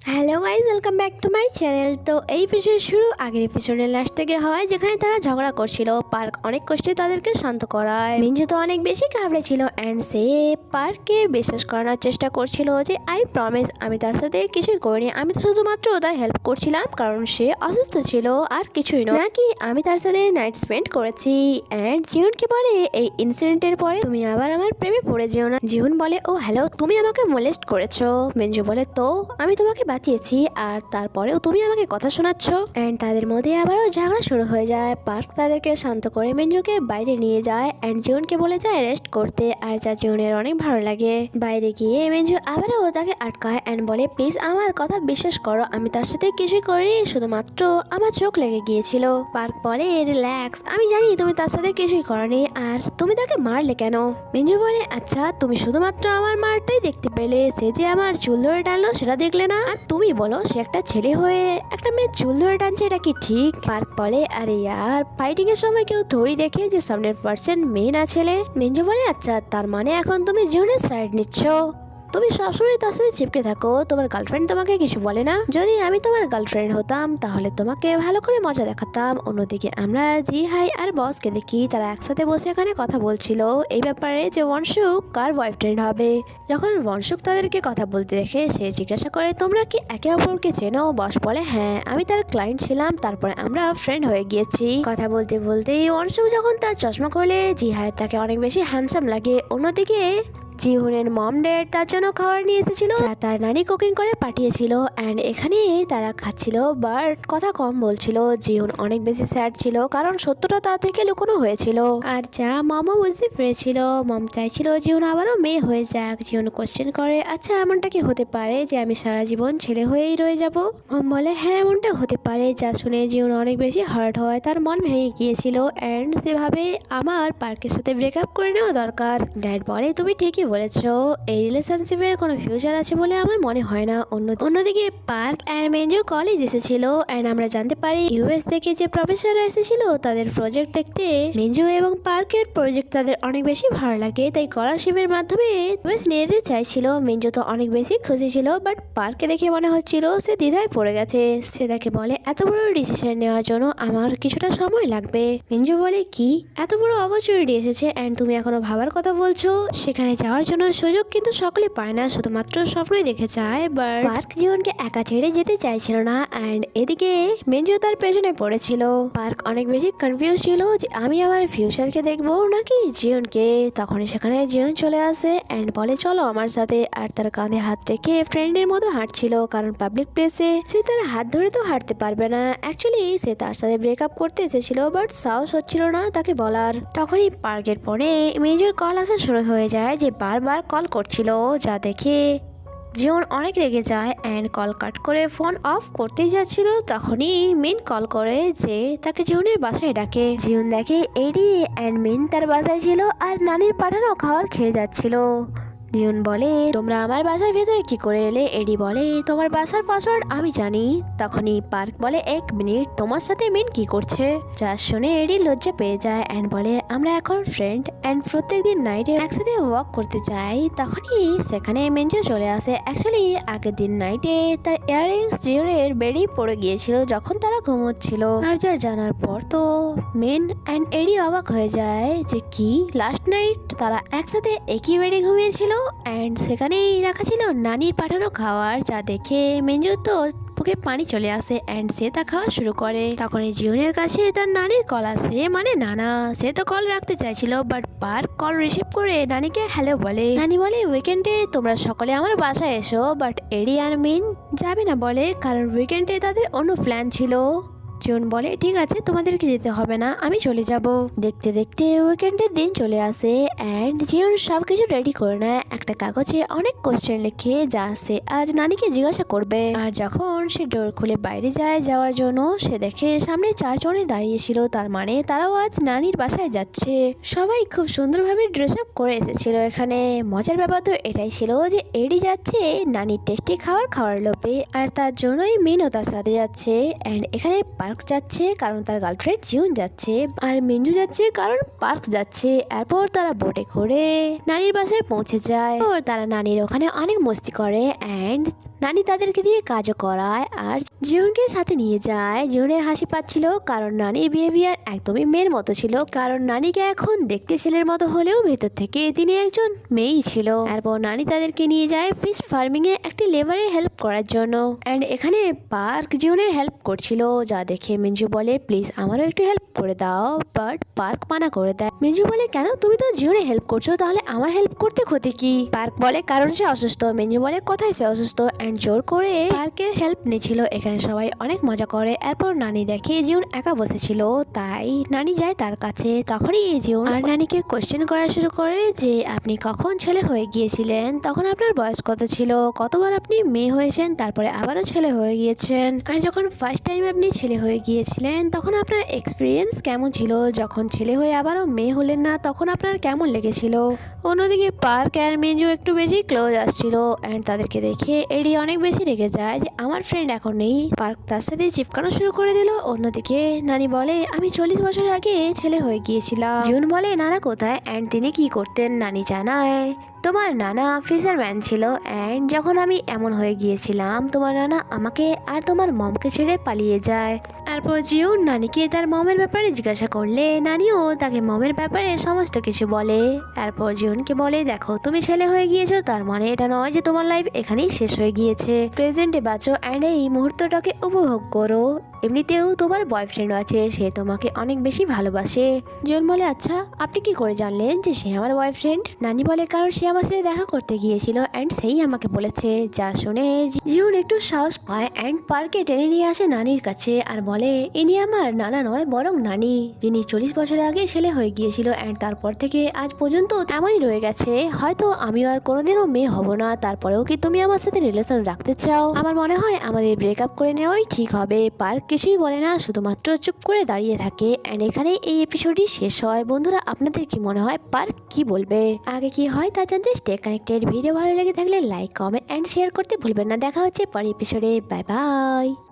Hello guys, welcome back to my channel. তো এই episode শুরু আগের এপিসোডের লাস্ট থেকে হয়, যেখানে তারা ঝগড়া করছিল। পার্ক অনেক কষ্টে তাদেরকে শান্ত করায়। মিঞ্জু তো অনেক বেশি ঘাবড়ে ছিল অ্যান্ড সে পার্ককে বিশ্বাস করানোর চেষ্টা করছিল যে আই প্রমিস আমি তার সাথে কিছুই করিনি, আমি তো শুধুমাত্র ওদের হেল্প করছিলাম কারণ সে অসুস্থ ছিল, আর কিছুই নয়, নাকি আমি তার সাথে নাইট স্পেন্ড করেছি। অ্যান্ড জিহুনকে বলে এই ইনসিডেন্টের পরে তুমি আবার আমার প্রেমে পড়ে যেও না। জিহুন বলে ও হ্যালো, তুমি আমাকে মোলেস্ট করেছো। মিঞ্জু বলে তো আমি তোমাকে বাঁচিয়েছি আর তারপরেও তুমি আমাকে কথা শোনাচ্ছ। এন্ড তাদের মধ্যে আবারও ঝগড়া শুরু হয়ে যায়। পার্ক তাদেরকে শান্ত করে মিঞ্জুকে বাইরে নিয়ে যায় এন্ড জিউনকে বলে যায় রেস্ট করতে, আর যা জিউনের অনেক ভালো লাগে। বাইরে গিয়ে মিঞ্জু আবারও তাকে আটকায় এন্ড বলে প্লিজ আমার কথা বিশ্বাস করো, আমি তার সাথে কিছুই করিনি, শুধুমাত্র আমার চোখ লেগে গিয়েছিল। পার্ক বলে রিল্যাক্স, আমি জানি তুমি তার সাথে কিছুই করনি, আর তুমি তাকে মারলে কেন? মিঞ্জু বলে আচ্ছা তুমি শুধুমাত্র আমার মারটাই দেখতে পেলে, সে যে আমার চুল ধরে টানলো সেটা দেখলে না? আর তুমি বলো সে একটা ছেলে হয়ে একটা মেয়ের চুল ধরে টানছে, এটা কি ঠিক? পার্ক বলে আরে ইয়ার, ফাইটিং এর সময় কেউ থোড়ি দেখে যে সামনের পার্সন মেয়ে না ছেলে। মিঞ্জু বলে আচ্ছা তার মানে এখন তুমি জিউনের সাইড নিচ্ছ, তুমি সবসময় তার সাথে চিপকে থাকো, তোমার গার্লফ্রেন্ড তোমাকে কিছু বলে না? যদি আমি তোমার গার্লফ্রেন্ড হতাম তাহলে তোমাকে ভালো করে মজা দেখাতাম। অন্যদিকে আমরা জি হাই আর বসকে দেখি তারা একসাথে বসে এখানে কথা বলছিল এই ব্যাপারে যে ওয়ানসুক কার বয়ফ্রেন্ড হবে। যখন ওয়ানসুক তাদেরকে কথা বলতে দেখে সে জিজ্ঞাসা করে তোমরা কি একে অপরকে চেনো? বস বলে হ্যাঁ, আমি তার ক্লায়েন্ট ছিলাম, তারপরে আমরা ফ্রেন্ড হয়ে গিয়েছি। কথা বলতে বলতেই ওয়ানসুক যখন তার চশমা খোলে জি হাই তাকে অনেক বেশি হ্যান্ডসাম লাগে। অন্যদিকে জিহুনের মম ড্যাড তার জন্য খাবার নিয়ে এসেছিল যা তার নানি কুকিং করে পাঠিয়েছিল এন্ড এখানে তারা খাচ্ছিল বাট কথা কম বলছিল। জিহুন অনেক বেশি স্যাড ছিল কারণ সত্যটা তার থেকে লুকোনো হয়েছিল, আর যা মমও বুঝতে পেরেছিল। মম চাইছিল জিহুন আবারও মেয়ে হয়ে যাক। জিহুন কোশ্চেন করে আচ্ছা এমনটা কি হতে পারে যে আমি সারা জীবন ছেলে হয়েই রয়ে যাব? মম বলে হ্যাঁ এমনটা হতে পারে। যা শুনে জিহুন অনেক বেশি হার্ট হয়, তার মন ভেঙে গিয়েছিল এন্ড সেভাবে আমার পার্কের সাথে ব্রেকআপ করে নেওয়া দরকার। ড্যাড বলে তুমি ঠিকই বলেছো, এই রিলেশনশিপের কোনো ফিউচার আছে বলে আমার মনে হয় না। অন্যদিকে পার্ক অ্যান্ড মেঞ্জু কলেজ এসেছিল এন্ড আমরা জানতে পারি ইউএস থেকে যে প্রফেসররা এসেছিল তাদের প্রজেক্ট দেখতে। মেঞ্জু এবং পার্কের প্রজেক্ট তাদের অনেক বেশি ভালো লাগে, তাই স্কলারশিপের মাধ্যমে ইউএস নিয়ে যেতে চাইছিল। মেঞ্জু তো অনেক বেশি খুশি ছিল, বাট পার্কে দেখে মনে হচ্ছিল সে দ্বিধায় পড়ে গেছে। সে তাকে বলে এত বড় ডিসিশন নেওয়ার জন্য আমার কিছুটা সময় লাগবে। মেঞ্জু বলে কি এত বড় অপরচুনিটি এসেছে এন্ড তুমি এখনো ভাবার কথা বলছো? সেখানে যাওয়ার জন্য সুযোগ কিন্তু সকলে পায় না, শুধুমাত্র স্বপ্নই দেখে যায়। বাট পার্ক জীবনকে একা ছেড়ে যেতে চাইছিল না এন্ড এদিকে মেঞ্জু তার পেছনে পড়েছিল। পার্ক অনেক বেশি কনফিউজ ছিল যে আমি আমার ফিউচারকে দেখবো নাকি জীবনকে। তখনই সেখানে জীবন চলে আসে এন্ড বলে চলো আমার সাথে, আর তার কাঁধে হাত রেখে ফ্রেন্ডের মতো হাঁটছিল কারণ পাবলিক প্লেসে সে তার হাত ধরে তো হাঁটতে পারবে না। অ্যাকচুয়ালি সে তার সাথে ব্রেকআপ করতে এসেছিল বাট সাহস হচ্ছিল না তাকে বলার। তখনই পার্কের ফোনে মেজর কল আসা শুরু হয়ে যায় যে বারবার কল করছিল, যা দেখে জিওন অনেক রেগে যায় অ্যান্ড কল কাট করে ফোন অফ করতেই যাচ্ছিল। তখনই মিন কল করে যে তাকে জিওনের বাসায় ডাকে। জিওন দেখে এডি অ্যান্ড মিন তার বাসায় ছিল আর নানির পাঠানো খাবার খেয়ে যাচ্ছিল। জিওন বলে তোমরা আমার বাসার ভেতরে কি করে এলে? এডি বলে তোমার বাসার পাসওয়ার্ড আমি জানি। তখনই পার্ক বলে এক মিনিট, তোমার সাথে মিন কি করছে? যা শুনে এডি লজ্জা পেয়ে যায় অ্যান্ড বলে আমরা এখন ফ্রেন্ড অ্যান্ড প্রত্যেকদিন নাইটে একসাথে ওয়াক করতে চাই। তখনই সেখানে মেঞ্জু চলে আসে। অ্যাকচুয়ালি আগের দিন নাইটে তার ইয়াররিংস জিওনের বেডে পড়ে গিয়েছিল যখন তারা ঘুমোচ্ছিল, আর যা জানার পর তো মেন অ্যান্ড এডি অবাক হয়ে যায় যে কি লাস্ট নাইট তারা একসাথে একই বেডে ঘুমিয়েছিল অ্যান্ড সেখানেই রাখা ছিল নানির পাঠানো খাবার। যা দেখে মেঞ্জু তো মুখে পানি চলে আসে অ্যান্ড সে তা খাওয়া শুরু করে। তখন জিওনের কাছে তার নানির কল আসে, মানে নানা। সে তো কল রাখতে চাইছিল বাট পার্ক কল রিসিভ করে নানিকে হ্যালো বলে। নানি বলে উইকেন্ডে তোমরা সকলে আমার বাসায় এসো, বাট এডি আর মিন যাবে না বলে কারণ উইকেন্ডে তাদের অন্য প্ল্যান ছিল। জিওন বলে ঠিক আছে তোমাদেরকে যেতে হবে না, আমি চলে যাব। দেখতে দেখতে উইকেন্ডের দিন চলে আসে অ্যান্ড জিওন সবকিছু রেডি করে নেয়। একটা কাগজে অনেক কোশ্চেন লিখে যা সে আজ নানিকে জিজ্ঞাসা করবে। আর যখন সে ডোর খুলে বাইরে যায় যাওয়ার জন্য, সে দেখে সামনে চারজনে দাঁড়িয়েছিল, তার মানে তারাও আজ নানির বাসায় যাচ্ছে। সবাই খুব সুন্দরভাবে ড্রেস আপ করে এসেছিল এখানে। মজার ব্যাপার তো এটাই ছিল যে এডি যাচ্ছে নানির টেস্টি খাবার খাওয়ার লোভে, আর তার জন্যই মিনও তার সাথে যাচ্ছে। অ্যান্ড এখানে পার্ক যাচ্ছে কারণ তার গার্লফ্রেন্ড জিউন যাচ্ছে, আর মিঞ্জু যাচ্ছে কারণ পার্ক যাচ্ছে। এরপর তারা বোটে করে নানির বাসায় পৌঁছে যায়। আর তারা নানির ওখানে অনেক মস্তি করে অ্যান্ড নানি তাদেরকে দিয়ে কাজও করায় আর জিউনকে সাথে নিয়ে যায়। জিউনের হাসি পাচ্ছিল কারণ নানির বিহেভিয়ার একদমই মেয়ের মতো ছিল, কারণ নানিকে এখন দেখতে ছেলের মতো হলেও ভেতর থেকে তিনি একজন মেয়েই ছিল। এরপর নানি তাদেরকে নিয়ে যায় ফিশ ফার্মিং এ একটি লেবারে হেল্প করার জন্য। অ্যান্ড এখানে পার্ক জিউনের হেল্প করছিল, যা দেখে মিঞ্জু বলে প্লিজ আমারও একটু হেল্প করে দাও, বাট পার্ক মানা করে দেয়। মিঞ্জু বলে কেন, তুমি তো জিউনে হেল্প করছো, তাহলে আমার হেল্প করতে ক্ষতি কি? পার্ক বলে কারণ সে অসুস্থ। মিঞ্জু বলে কোথায় সে অসুস্থ, অ্যান্ড জোর করে পার্কের হেল্প নিয়েছিল। এখানে সবাই অনেক মজা করে। এরপর নানি দেখে জিউন একা বসেছিল, তাই নানি যায় তার কাছে। তখনই জিউন আর নানিকে কোশ্চেন করা শুরু করে যে আপনি কখন ছেলে হয়ে গিয়েছিলেন, তখন আপনার বয়স কত ছিল, কতবার আপনি মেয়ে হয়েছেন, তারপরে আবারও ছেলে হয়ে গিয়েছেন, আর যখন ফার্স্ট টাইম আপনি ছেলে হয়ে গিয়েছিলেন তখন আপনার এক্সপিরিয়েন্স কেমন ছিল, যখন ছেলে হয়ে আবারও মেয়ে হলেন না তখন আপনার কেমন লেগেছিল। অন্যদিকে পার্ক আর মিঞ্জু একটু বেশি ক্লোজ আসছিল অ্যান্ড তাদেরকে দেখে এডি অনেক বেশি রেগে যায় যে আমার ফ্রেন্ড এখন নেই। পার্ক তার সাথে চিপকানো শুরু করে দিল। অন্যদিকে নানি বলে আমি 40 বছর আগে ছেলে হয়ে গিয়েছিলাম। জিউন বলে নানা কোথায় অ্যান্ড তিনি কি করতেন। নানি জানায় তোমার নানা ফিশারম্যান ছিল অ্যান্ড যখন আমি এমন হয়ে গিয়েছিলাম তোমার নানা আমাকে আর তোমার মমকে ছেড়ে পালিয়ে যায়। তারপর জিউন নানিকে তার মমের ব্যাপারে জিজ্ঞাসা করলে নানিও তাকে মমের ব্যাপারে সমস্ত কিছু বলে। এরপর জিউনকে বলে দেখো তুমি ছেলে হয়ে গিয়েছো, তার মানে এটা নয় যে তোমার লাইফ এখানেই শেষ হয়ে গিয়েছে, প্রেজেন্টে বাঁচো অ্যান্ড এই মুহূর্তটাকে উপভোগ করো। এমনিতেও তোমার বয়ফ্রেন্ড আছে, সে তোমাকে অনেক বেশি ভালোবাসে। জিউন বলে আচ্ছা আপনি কি করে জানলেন যে সে আমার বয়ফ্রেন্ড? নানি বলে কারণ সে আমার সাথে দেখা করতে গিয়েছিল অ্যান্ড সেই আমাকে বলেছে। যা শুনে জিউন একটু সাহস পায় অ্যান্ড পার্কে টেনে নিয়ে আসে নানির কাছে আর বলে ইনি আমার নানা নয় বরং নানি, যিনি 40 বছর আগে ছেলে হয়ে গিয়েছিল অ্যান্ড তারপর থেকে আজ পর্যন্ত এমনই রয়ে গেছে। হয়তো আমিও আর কোনোদিনও মেয়ে হব না, তারপরেও কি তুমি আমার সাথে রিলেশন রাখতে চাও? আমার মনে হয় আমাদের ব্রেকআপ করে নেওয়াই ঠিক হবে। পার্ক কিছুই বলে না, শুধুমাত্র চুপ করে দাঁড়িয়ে থাকে অ্যান্ড এখানে এই এপিসোডটি শেষ হয়। বন্ধুরা আপনাদের কি মনে হয় পার্ক কি বলবে, আগে কি হয় তা জানতে স্টে কানেক্টেড। ভিডিও ভালো লেগে থাকলে লাইক কমেন্ট অ্যান্ড শেয়ার করতে ভুলবেন না। দেখা হচ্ছে পরের এপিসোডে। Bye bye.